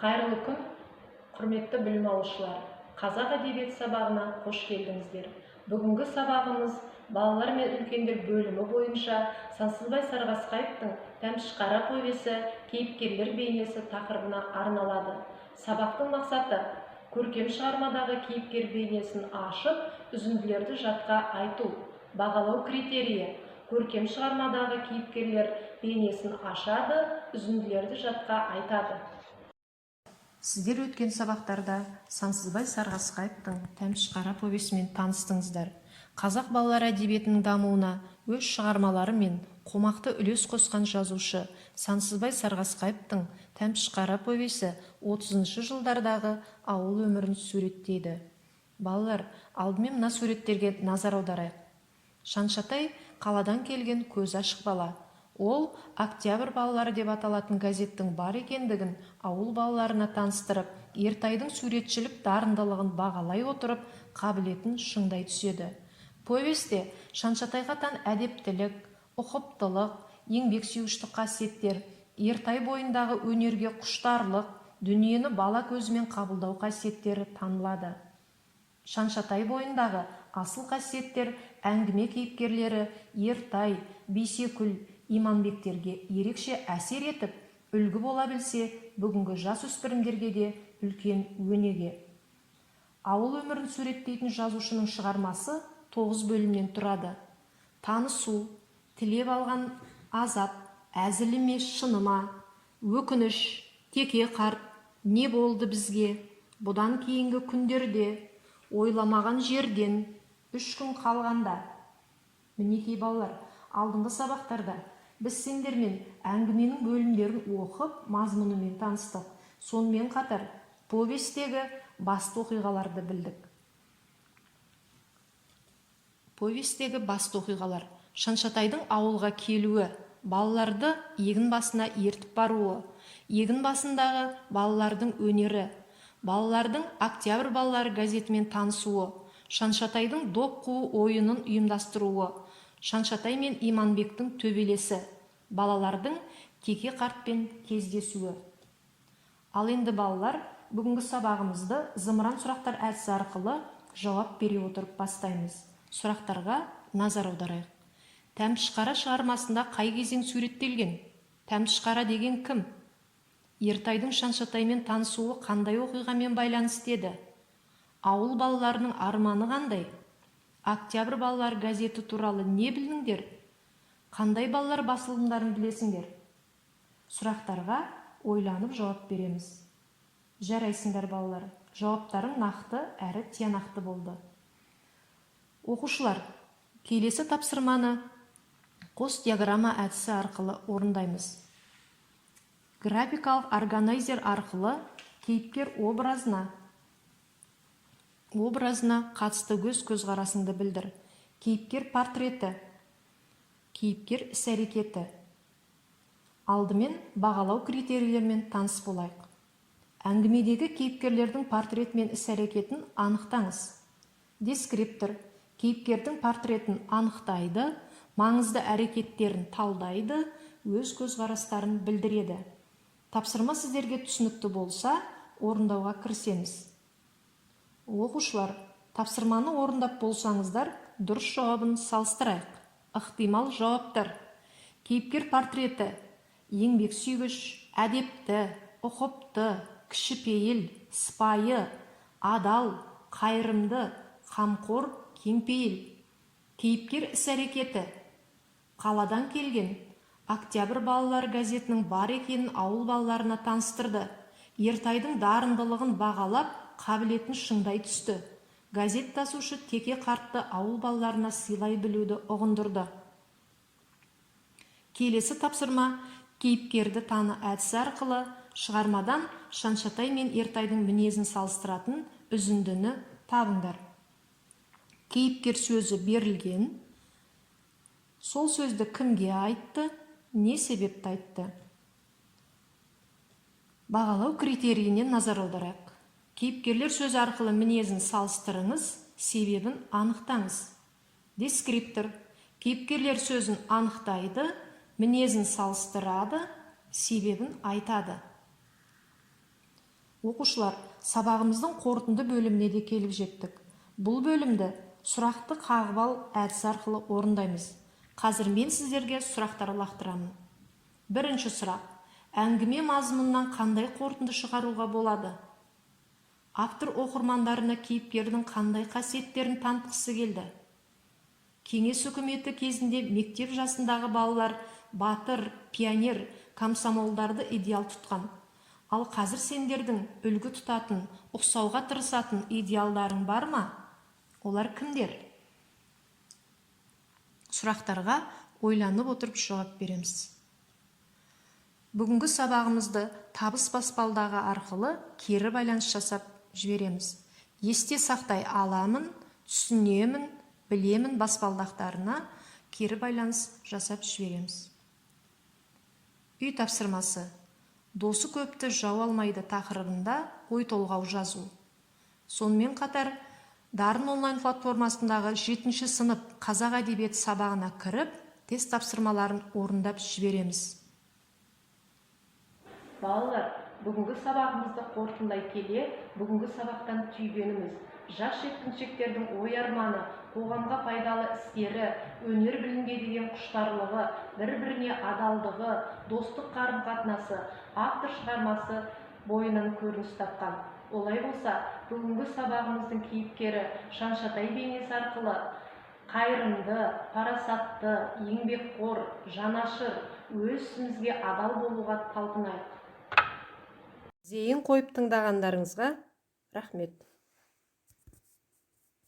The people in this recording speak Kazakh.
Қайырлы күн, құрметті білім алушылар. Қазақ әдебиеті сабағына қош келдіңіздер. Бүгінгі сабағымыз балалар мен үлкендер бөлімі бойынша Сансызбай Сарғасқаевтың «Тәмшіқара» повесі кейіпкерлер бейнесі тақырыбына арналады. Сабақтың мақсаты көркем шығармадағы кейіпкер бейнесін ашып, үзінділерді жатқа айту. Бағалау критерийі: көркем шығармадағы кейіпкерлер бейнесін ашады, үзінділерді жатқа айтады. Сіздер өткен сабақтарда Сансызбай Сарғасқаевтың «Тәмшіқара» повесімен таныстыңыздар. Қазақ балалар әдебиетінің дамуына өз шығармалары мен қомақты үлес қосқан жазушы Сансызбай Сарғасқаевтың «Тәмшіқара» повесі 30-шы жылдардағы ауыл өмірін суреттейді. Балалар, алдымен мына суреттерге назар аударайық. Шаншатай қаладан келген көз ашық бала. Ол «Октябрь балалары» деп аталатын газеттің бар екендігін ауыл балаларына таныстырып, Ертайдың суретшілік дарындылығын бағалай отырып, қабілетін шыңдай түседі. Повесте Шаншатайға тән әдептілік, ұқыптылық, еңбексүйгіштік қасиеттер, Ертай бойындағы өнерге құштарлық, дүниені бала көзімен қабылдау қасиеттері танылады. Шаншатай бойындағы асыл қасиеттер әңгіме кейіпкерлері Ертай, Бейсекүл, Иманбектерге ерекше әсер етіп, үлгі бола білсе, бүгінгі жасөспірімдерге де үлкен өнеге. Ауыл өмірін суреттейтін жазушының шығармасы 9 бөлімнен тұрады. Танысу, тілеп алған азап, әзіліме шыныма, өкініш, теке қарт, не болды бізге, бұдан кейінгі күндерде, ойламаған жерден, 3 күн қалғанда. Мінекей балалар, алдыңғы сабақтарда біз сендермен әңгіменің бөлімдерін оқып, мазмұнымен таныстық. Сонымен қатар повестегі басты оқиғаларды білдік. Повестегі басты оқиғалар: Шаншатайдың ауылға келуі, балаларды егін басына ертіп баруы, егін басындағы балалардың өнері, балалардың «Октябрь балалары» газетімен танысуы, Шаншатайдың доп қуу ойынын ұйымдастыруы, Шаншатай мен Иманбектің төбелесі, балалардың теке қартпен кездесуі. Ал енді балалар, бүгінгі сабағымызды зымыран сұрақтар әдісі арқылы жауап бере отырып бастаймыз. Сұрақтарға назар аударайық. Тәмшіқара шығармасында қай кезең суреттелген? Тәмшіқара деген кім? Ертайдың Шаншатаймен танысуы қандай оқиғамен байланысты еді? Ауыл балаларының арманы қандай? «Октябрь балалар» газеті туралы не білдіңдер? Қандай балалар басылымдарын білесіңдер? Сұрақтарға ойланып жауап береміз. Жарайсыңдар балалар, жауаптарың нақты әрі тиянақты болды. Оқушылар, келесі тапсырманы қос диаграмма әдісі арқылы орындаймыз. Графикалық органайзер арқылы кейіпкер образына қатысты көзқарасыңды білдір. Кейіпкер портреті, кейіпкер іс-әрекеті. Алдымен бағалау критерийлерімен таныс болайық. Әңгімедегі кейіпкерлердің портреті мен іс-әрекетін анықтаңыз. Дескриптор кейіпкердің портретін анықтайды, маңызды әрекеттерін талдайды, өз көзқарастарын білдіреді. Тапсырма сіздерге түсінікті болса, орындауға кірісеміз. Оқушылар, тапсырманы орындап болсаңыздар, дұрыс жауабын салыстырайық. Ықтимал жауаптар: кейіпкер портреті еңбексүйгіш, әдепті, ұқыпты, кішіпейіл, сыпайы, адал, қайырымды, қамқор, кеңпейіл. Кейіпкер іс-әрекеті: қаладан келген, «Октябрь балалары» газетінің бар екенін ауыл балаларына таныстырды. Ертайдың дарындылығын бағалап, қабілетін шыңдай түсті. Газет тасушы теке қартты ауыл балаларына сыйлай білуді ұғындырды. Келесі тапсырма кейіпкерді таны әдісі арқылы шығармадан Шаншатай мен Ертайдың мінезін салыстыратын үзіндіні табыңдар. Кейіпкер сөзі берілген. Сол сөзді кімге айтты, не себепті айтты? Бағалау критерийіне назар аударайық. Кейіпкерлер сөз арқылы мінезін салыстырыңыз, себебін анықтаңыз. Дескриптор кейіпкерлер сөзін анықтайды, мінезін салыстырады, себебін айтады. Оқушылар, сабағымыздың қорытынды бөліміне де келіп жеттік. Бұл бөлімді сұрақты қағып ал әдісі арқылы орындаймыз. Қазір мен сіздерге сұрақтар лақтырамын. Бірінші сұрақ. Әңгіме мазмұнынан қандай қорытынды шығаруға болады? Автор оқырмандарына кейіпкердің қандай қасиеттерін танытқысы келді? Кеңес үкіметі кезінде мектеп жасындағы балалар батыр, пионер, комсомолдарды идеал тұтқан. Ал қазір сендердің үлгі тұтатын, ұқсауға тырысатын идеалдарың бар ма? Олар кімдер? Сұрақтарға ойланып отырып жауап береміз. Бүгінгі сабағымызды табыс баспалдағы арқылы кері байланыс жасап жібереміз. Есте сақтай аламын, түсінемін, білемін баспалдақтарына кері байланыс жасап жібереміз. Үй тапсырмасы. Досы көпті жау алмайды тақырыбында ой толғау жазу. Сонымен қатар, Дарын онлайн платформасындағы 7-ші сынып қазақ әдебиеті сабағына кіріп, тест тапсырмаларын орындап жібереміз. Балалар, бүгінгі сабағымызды қорытындылай келе, бүгінгі сабақтан түйгеніміз жас жеткіншектердің ой арманы, қоғамға пайдалы істері, өнер білімге деген құштарлығы, бір-біріне адалдығы, достық қарым-қатынасы, автор шығармасы бойынан көрініс тапқан. Олай болса, бүгінгі сабағымыздың кейіпкері Шаншатай бейнесі арқылы қайырымды, парасатты, еңбекқор, жанашыр, өз ісімізге адал болуға талпынайық. Зейін қойып тыңдағандарыңызға рахмет.